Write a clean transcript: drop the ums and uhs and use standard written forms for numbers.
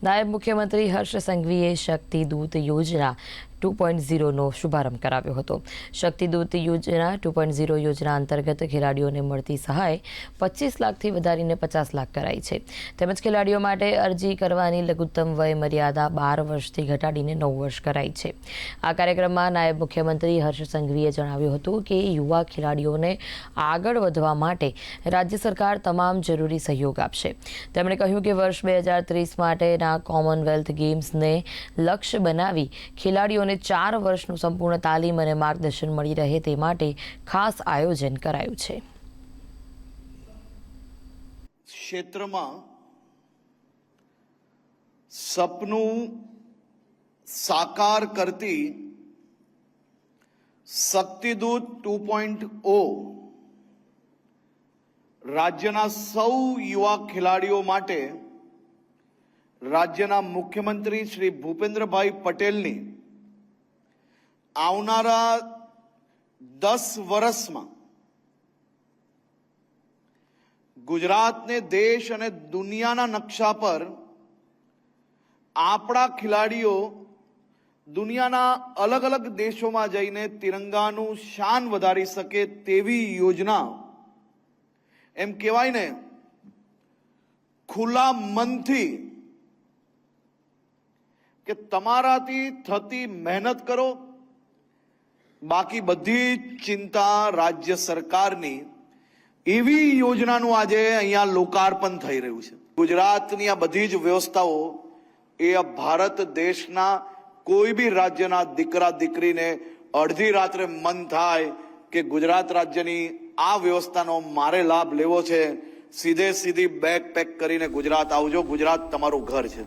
નાયબ મુખ્યમંત્રી હર્ષ સંઘવીએ શક્તિ દૂત યોજના 2.0નો શુભારંભ કરાવ્યો હતો। શક્તિ દૂત યોજના 2.0 યોજના અંતર્ગત ખેલાડીઓને મળતી સહાય 25 લાખથી વધારીને 50 લાખ કરાઈ છે। તેમજ ખેલાડીઓ માટે અરજી કરવાની લઘુત્તમ વય મર્યાદા 12 વર્ષથી ઘટાડીને 9 વર્ષ કરાઈ છે। આ કાર્યક્રમમાં નાયબ મુખ્યમંત્રી હર્ષ સંઘવીએ જણાવ્યું હતું કે યુવા ખેલાડીઓને આગળ વધવા માટે રાજ્ય સરકાર તમામ જરૂરી સહયોગ આપશે। તેમણે કહ્યું કે વર્ષ 2030 માટેના કોમનવેલ્થ ગેમ્સને લક્ષ્ય બનાવી ખેલાડીઓ 4 વર્ષનું સંપૂર્ણ તાલીમ અને માર્ગદર્શન મળી રહે તે માટે ખાસ આયોજન કરાયું છે। ક્ષેત્રમાં સપનું સાકાર કરતી શક્તિદૂત 2.0 રાજ્યના સૌ યુવા ખેલાડીઓ માટે રાજ્યના મુખ્યમંત્રી શ્રી ભૂપેન્દ્રભાઈ પટેલની આવનારા 10 વર્ષમાં ગુજરાતને દેશ અને દુનિયાના નકશા પર આપણા ખેલાડીઓ દુનિયાના અલગ અલગ દેશોમાં જઈને તિરંગાનું શાન વધારી શકે તેવી યોજના, એમ કહેવાય ને, ખુલ્લા મનથી કે તમારાથી થતી મહેનત કરો, બાકી બધી ચિંતા રાજ્ય સરકારની, એવી યોજનાનું આજે અહીંયા લોકાર્પણ થઈ રહ્યું છે। ગુજરાતની આ બધી જ વ્યવસ્થાઓ એ ભારત દેશના કોઈ બી રાજ્યના દીકરા દીકરીને અડધી રાત્રે મન થાય કે ગુજરાત રાજ્યની આ વ્યવસ્થાનો મારે લાભ લેવો છે, સીધે સીધી બેગ પેક કરીને ગુજરાત આવજો, ગુજરાત તમારું ઘર છે।